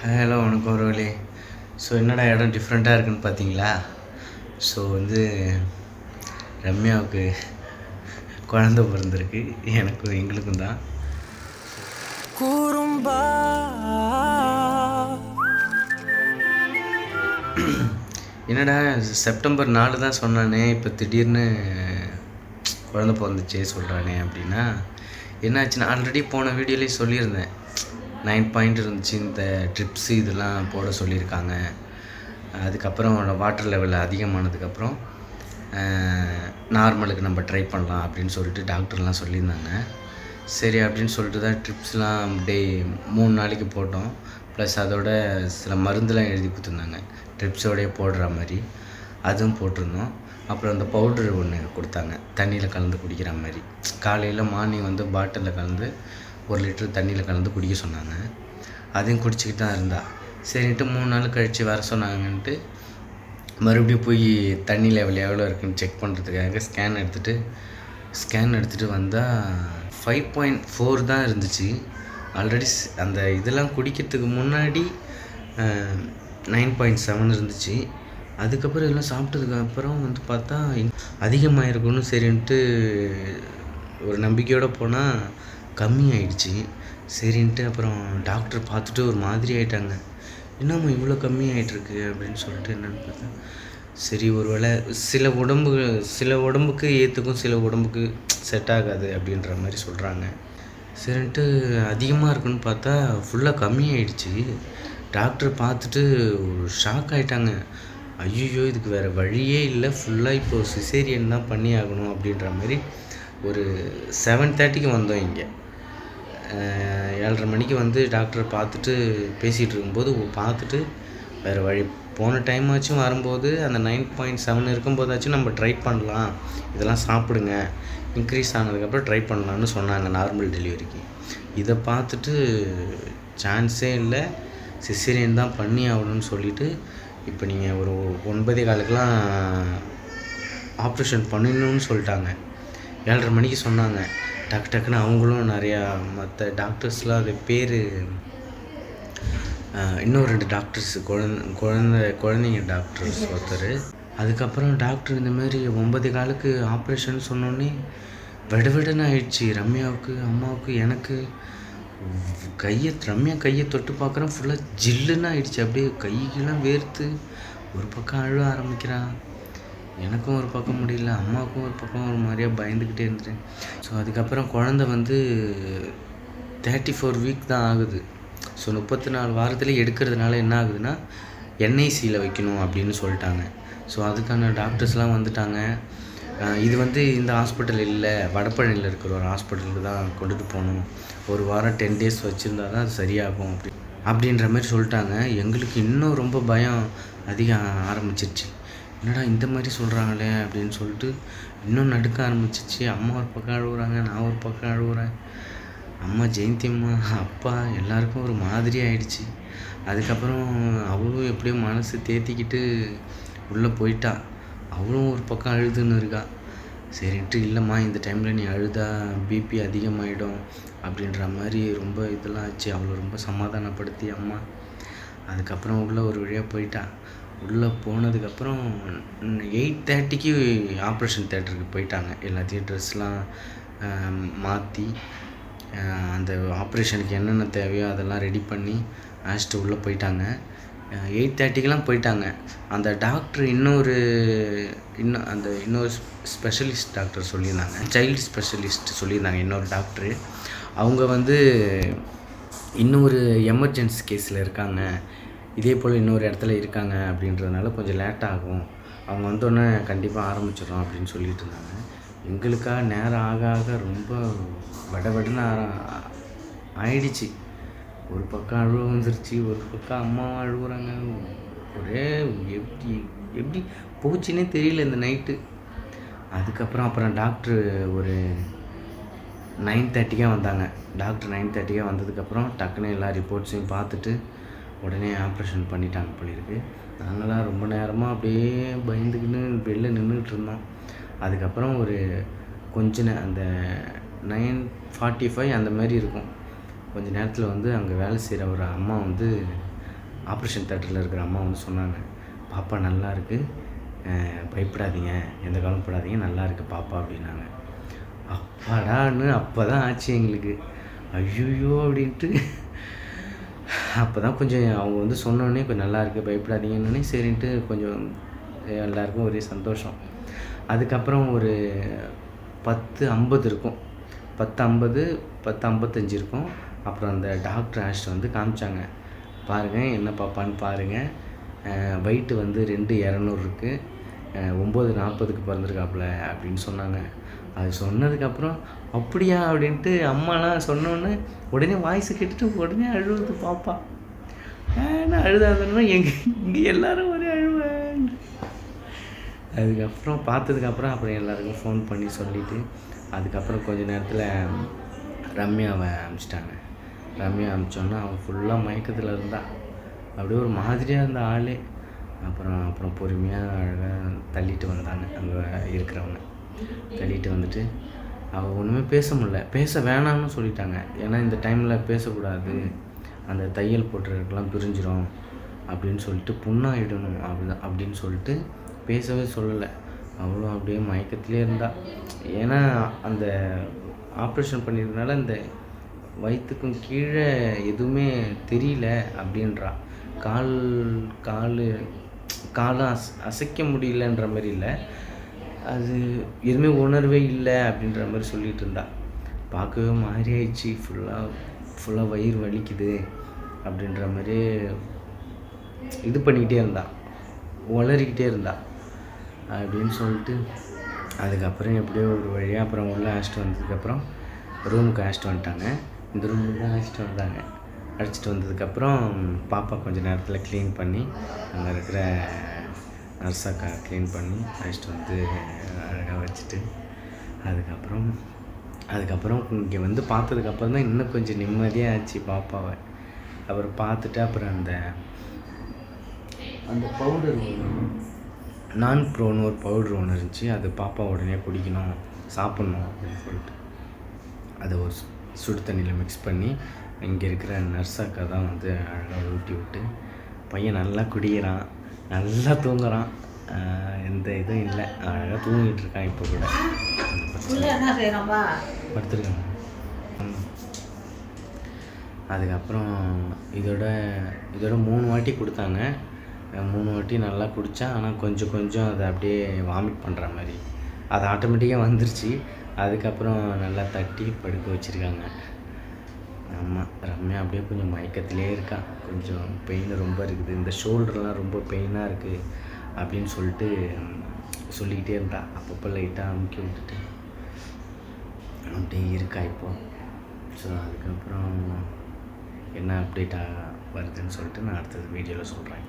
Hello வணக்கம் ஒருவழி. So என்னடா இடம் டிஃப்ரெண்ட்டாக இருக்குன்னு பார்த்தீங்களா? ஸோ ரம்யாவுக்கு குழந்த பிறந்திருக்கு. எங்களுக்கும் தான். என்னடா செப்டம்பர் 4 தான் சொன்னானே, இப்போ திடீர்னு குழந்த பிறந்துச்சே சொல்கிறானே அப்படின்னா என்னாச்சுன்னா, ஆல்ரெடி போன வீடியோலேயே சொல்லியிருந்தேன். 9 பாயிண்ட் இருந்துச்சு. இந்த ட்ரிப்ஸு இதெல்லாம் போட சொல்லியிருக்காங்க. அதுக்கப்புறம் வாட்டர் லெவல் அதிகமானதுக்கப்புறம் நார்மலுக்கு நம்ம ட்ரை பண்ணலாம் அப்படின்னு சொல்லிட்டு டாக்டர்லாம் சொல்லியிருந்தாங்க. சரி அப்படின்னு சொல்லிட்டு தான் ட்ரிப்ஸ்லாம் 3 நாளைக்கு போட்டோம். ப்ளஸ் அதோட சில மருந்துலாம் எழுதி கொடுத்துருந்தாங்க, ட்ரிப்ஸோடையே போடுற மாதிரி. அதுவும் போட்டிருந்தோம். அப்புறம் அந்த பவுடர் ஒன்று கொடுத்தாங்க, தண்ணியில் கலந்து குடிக்கிற மாதிரி. காலையில் மார்னிங் பாட்டிலில் கலந்து 1 லிட்டர் தண்ணியில் கலந்து குடிக்க சொன்னாங்க. அதையும் குடிச்சிக்கிட்டு தான் இருந்தா. சரின்ட்டு 3 நாள் கழித்து வர சொன்னாங்கன்ட்டு மறுபடியும் போய் தண்ணி லெவல் எவ்வளோ இருக்குன்னு செக் பண்ணுறதுக்காக ஸ்கேன் எடுத்துகிட்டு வந்தால் 5.4 தான் இருந்துச்சு. ஆல்ரெடி அந்த இதெல்லாம் குடிக்கிறதுக்கு முன்னாடி 9.7 இருந்துச்சு. அதுக்கப்புறம் இதெல்லாம் சாப்பிட்டதுக்கப்புறம் பார்த்தா அதிகமாக இருக்குன்னு சரின்ட்டு ஒரு நம்பிக்கையோடு போனால் கம்மியாயிடுச்சு. சரின்ட்டு அப்புறம் டாக்டர் பார்த்துட்டு ஒரு மாதிரி ஆகிட்டாங்க. என்னம்மா இவ்வளோ கம்மியாகிட்டுருக்கு அப்படின்னு சொல்லிட்டு என்னென்னு பார்த்தா, சரி ஒரு வேளை சில உடம்புக்கு ஏற்றுக்கும், சில உடம்புக்கு செட் ஆகாது அப்படின்ற மாதிரி சொல்கிறாங்க. சரின்ட்டு அதிகமாக இருக்குன்னு பார்த்தா ஃபுல்லாக கம்மியாயிடுச்சு. டாக்டர் பார்த்துட்டு ஒரு ஷாக் ஆகிட்டாங்க. ஐயோ இதுக்கு வேறு வழியே இல்லை, ஃபுல்லாக இப்போது சிசேரியன் தான் பண்ணி ஆகணும் அப்படின்ற மாதிரி. ஒரு 7:30க்கு வந்தோம் இங்கே. 7:30 மணிக்கு டாக்டரை பார்த்துட்டு பேசிகிட்டு இருக்கும்போது பார்த்துட்டு வேறு வழி போன டைமாச்சும் வரும்போது அந்த 9.7 இருக்கும்போதாச்சும் நம்ம ட்ரை பண்ணலாம், இதெல்லாம் சாப்பிடுங்க, இன்க்ரீஸ் ஆனதுக்கப்புறம் ட்ரை பண்ணலான்னு சொன்னாங்க நார்மல் டெலிவரிக்கு. இதை பார்த்துட்டு சான்ஸே இல்லை, சிசேரியன் தான் பண்ணி ஆகணும்னு சொல்லிவிட்டு இப்போ நீங்கள் ஒரு 9:15க்கெலாம் ஆப்ரேஷன் பண்ணணும்னு சொல்லிட்டாங்க. 7:30 மணிக்கு சொன்னாங்க. டக்குன்னு அவங்களும் நிறையா மற்ற டாக்டர்ஸ்லாம் அது பேர் இன்னும் 2 டாக்டர்ஸ் குழந்தைங்க டாக்டர்ஸ் ஒருத்தர். அதுக்கப்புறம் டாக்டர் இந்தமாரி 9:15க்கு ஆப்ரேஷன் சொன்னோன்னே விடவிடன்னு ஆயிடுச்சு. ரம்யாவுக்கு, அம்மாவுக்கு, எனக்கு. ரம்யா கையை தொட்டு பார்க்குறேன், ஃபுல்லாக ஜில்லுன்னு ஆயிடுச்சு. அப்படியே கைக்கெல்லாம் வேர்த்து ஒரு பக்கம் அழுவ ஆரம்பிக்கிறான். எனக்கும் ஒரு பக்கம் முடியல, அம்மாவுக்கும் ஒரு பக்கம் ஒரு மாதிரியாக பயந்துக்கிட்டே இருந்துட்டேன். ஸோ அதுக்கப்புறம் குழந்த 34 வீக் தான் ஆகுது. ஸோ 34 வாரத்தில் எடுக்கிறதுனால என்ன ஆகுதுன்னா என்ஐசியில் வைக்கணும் அப்படின்னு சொல்லிட்டாங்க. ஸோ அதுக்கான டாக்டர்ஸ்லாம் வந்துட்டாங்க. இது இந்த ஹாஸ்பிட்டல் இல்லை, வடபழனியில் இருக்கிற ஒரு ஹாஸ்பிட்டலுக்கு தான் கொண்டுட்டு போகணும். ஒரு வாரம் 10 டேஸ் வச்சுருந்தா தான் அது சரியாகும் அப்படின்ற மாதிரி சொல்லிட்டாங்க. எங்களுக்கு இன்னும் ரொம்ப பயம் அதிகம் ஆரம்பிச்சிருச்சு. என்னடா இந்த மாதிரி சொல்கிறாங்களே அப்படின்னு சொல்லிட்டு இன்னும் நடுக்க ஆரம்பிச்சிச்சு. அம்மா ஒரு பக்கம் அழுகுறாங்க, நான் ஒரு பக்கம் அழுகுறேன். அம்மா ஜெயந்தி அம்மா, அப்பா எல்லாருக்கும் ஒரு மாதிரி ஆயிடுச்சு. அதுக்கப்புறம் அவளும் எப்படியோ மனசு தேத்திக்கிட்டு உள்ளே போயிட்டா. அவளும் ஒரு பக்கம் அழுதுன்னு இருக்கா. சரின்ட்டு இல்லைம்மா இந்த டைமில் நீ அழுதா பிபி அதிகமாகிடும் அப்படின்ற மாதிரி ரொம்ப இதெல்லாம் ஆச்சு. அவளை ரொம்ப சமாதானப்படுத்தி அம்மா அதுக்கப்புறம் உள்ளே ஒரு வழியாக போயிட்டா. உள்ளே போனதுக்கப்புறம் 8:30க்கு ஆப்ரேஷன் தேட்டருக்கு போயிட்டாங்க. எல்லாத்தையும் ட்ரெஸ்லாம் மாற்றி அந்த ஆப்ரேஷனுக்கு என்னென்ன தேவையோ அதெல்லாம் ரெடி பண்ணி அழைச்சிட்டு உள்ளே போயிட்டாங்க. 8:30க்கெலாம் போயிட்டாங்க. அந்த டாக்டர் இன்னொரு ஸ்பெஷலிஸ்ட் டாக்டர் சொல்லியிருந்தாங்க, சைல்டு ஸ்பெஷலிஸ்ட் சொல்லியிருந்தாங்க. இன்னொரு டாக்டரு அவங்க இன்னொரு எமர்ஜென்சி கேஸில் இருக்காங்க, இதே போல் இன்னொரு இடத்துல இருக்காங்க அப்படின்றதுனால கொஞ்சம் லேட் ஆகும், அவங்க வந்தோடனே கண்டிப்பாக ஆரம்பிச்சிடறோம் அப்படின்னு சொல்லிட்டு இருந்தாங்க. எங்களுக்காக நேரம் ஆக ஆக ரொம்ப வடவடன்னு ஆயிடுச்சு. ஒரு பக்கம் அழுவ வந்துருச்சு, ஒரு பக்கம் அம்மாவும் அழுகுறாங்க. ஒரே எப்படி போச்சுன்னே தெரியல இந்த நைட்டு. அப்புறம் டாக்டர் ஒரு 9:30க்கே வந்தாங்க. டாக்டர் 9:30க்கே வந்ததுக்கப்புறம் டக்குன்னு எல்லா ரிப்போர்ட்ஸையும் பார்த்துட்டு உடனே ஆப்ரேஷன் பண்ணிட்டாங்க போலிருக்கு. நாங்களாம் ரொம்ப நேரமாக அப்படியே பயந்துக்கின்னு வெளில நின்றுட்டு இருந்தோம். அதுக்கப்புறம் ஒரு அந்த 9:45 அந்த மாதிரி இருக்கும். கொஞ்ச நேரத்தில் அங்கே வேலை செய்கிற ஒரு அம்மா ஆப்ரேஷன் தேட்டரில் இருக்கிற அம்மா வந்து சொன்னாங்க, பாப்பா நல்லா இருக்குது, பயப்படாதீங்க, எந்த கவலைப்படாதீங்க, நல்லா இருக்குது பாப்பா அப்படின்னாங்க. அப்பாடான்னு அப்போ தான் ஆச்சு எங்களுக்கு. ஐயோ அப்படின்ட்டு அப்போ தான் கொஞ்சம் அவங்க வந்து சொன்னோடனே கொஞ்சம் நல்லா இருக்குது, பயப்படாதீங்கன்னே சரின்ட்டு கொஞ்சம் எல்லாருக்கும் ஒரே சந்தோஷம். அதுக்கப்புறம் ஒரு 10:50 இருக்கும், 10:50 10:55 இருக்கும். அப்புறம் அந்த டாக்டர் ஆஷ்ட் வந்து காமிச்சாங்க, பாருங்கள் என்ன பாப்பான்னு பாருங்கள், வெயிட்டு வந்து 2,200 இருக்குது, 9:40க்கு பிறந்திருக்காப்புல அப்படின்னு சொன்னாங்க. அது சொன்னதுக்கப்புறம் அப்படியா அப்படின்ட்டு அம்மாலாம் சொன்னோன்னே உடனே வாய்ஸை கேட்டுட்டு உடனே அழுவுது பாப்பா. ஏன்னா அழுதாதுன்னா இங்கே எல்லோரும் ஒரே அழுவேன். அதுக்கப்புறம் பார்த்ததுக்கப்புறம் அப்புறம் எல்லாருக்கும் ஃபோன் பண்ணி சொல்லிவிட்டு அதுக்கப்புறம் கொஞ்சம் நேரத்தில் ரம்யாவை அனுப்பிச்சிட்டாங்க. ரம்யா அனுப்பிச்சோன்னா அவன் ஃபுல்லாக மயக்கத்தில் இருந்தா, அப்படியே ஒரு மாதிரியாக இருந்த ஆளே. அப்புறம் பொறுமையாக அழகாக தள்ளிட்டு வந்தாங்க. அங்கே இருக்கிறவங்க தள்ளிட்டு வந்துட்டு அவள் ஒன்றுமே பேச முடியல, பேச வேணாம்னு சொல்லிட்டாங்க. ஏன்னா இந்த டைமில் பேசக்கூடாது, அந்த தையல் போட்டுறதுக்கெலாம் பிரிஞ்சிடும் அப்படின்னு சொல்லிட்டு, புண்ணாயிடணும் அப்படின்னு சொல்லிட்டு பேசவே சொல்லலை. அவளும் அப்படியே மயக்கத்திலே இருந்தா. ஏன்னா அந்த ஆப்ரேஷன் பண்ணியிருந்தனால அந்த வயிற்றுக்கும் கீழே எதுவுமே தெரியல அப்படின்றா. காலை அசைக்க முடியலன்ற மாதிரி இல்லை, அது எதுவுமே உணர்வே இல்லை அப்படின்ற மாதிரி சொல்லிகிட்டு இருந்தா. பார்க்கவே மாதிரி ஆயிடுச்சு, ஃபுல்லாக வயிறு வலிக்குது அப்படின்ற மாதிரி இது பண்ணிக்கிட்டே இருந்தா, உளறிக்கிட்டே இருந்தா அப்படின்னு சொல்லிட்டு அதுக்கப்புறம் எப்படியோ ஒரு வழியாக அப்புறம் உள்ளே அழைச்சிட்டு வந்ததுக்கப்புறம் ரூமுக்கு அழைச்சிட்டு வந்துட்டாங்க. இந்த ரூமுக்கு தான் அழைச்சிட்டு வந்தாங்க. அழைச்சிட்டு வந்ததுக்கப்புறம் பாப்பா கொஞ்சம் நேரத்தில் க்ளீன் பண்ணி அங்கே இருக்கிற நர்ஸாக்கா க்ளீன் பண்ணி அழைச்சிட்டு வந்து அழகாக வச்சுட்டு அதுக்கப்புறம் இங்கே வந்து பார்த்ததுக்கப்புறம் தான் இன்னும் கொஞ்சம் நிம்மதியாக ஆச்சு பாப்பாவை. அப்புறம் பார்த்துட்டு அப்புறம் அந்த பவுடர் நான் ப்ரோன்னு ஒரு பவுட்ரு ஒன்று இருந்துச்சு, அது பாப்பா உடனே குடிக்கணும் சாப்பிட்ணும் அப்படின்னு சொல்லிட்டு அதை ஒரு சுடு தண்ணியில் மிக்ஸ் பண்ணி இங்கே இருக்கிற நர்ஸாக்கா தான் வந்து அழகாக ஊட்டி விட்டு பையன் நல்லா குடிக்கிறான், நல்லா தூங்குறான், எந்த இதுவும் இல்லை, அழகாக தூங்கிட்டு இருக்கான். இப்போ கூட படுத்துருக்காங்க. அதுக்கப்புறம் இதோட 3 வாட்டி கொடுத்தாங்க. 3 வாட்டி நல்லா குடித்தான். ஆனால் கொஞ்சம் அதை அப்படியே வாமிட் பண்ணுற மாதிரி அது ஆட்டோமேட்டிக்காக வந்துருச்சு. அதுக்கப்புறம் நல்லா தட்டி படுக்க வச்சுருக்காங்க. ஆமாம், ரம்யா அப்படியே கொஞ்சம் மயக்கத்திலே இருக்கா. கொஞ்சம் பெயின் ரொம்ப இருக்குது, இந்த ஷோல்டர்லாம் ரொம்ப பெயினாக இருக்குது அப்படின்னு சொல்லிக்கிட்டே இருந்தா. அப்பப்போ லைட்டாக அமுக்கி விட்டுட்டு அப்படியே இருக்கா இப்போது. ஸோ அதுக்கப்புறம் என்ன அப்டேட்டாக வருதுன்னு சொல்லிட்டு நான் அடுத்தது வீடியோவில் சொல்கிறேன்.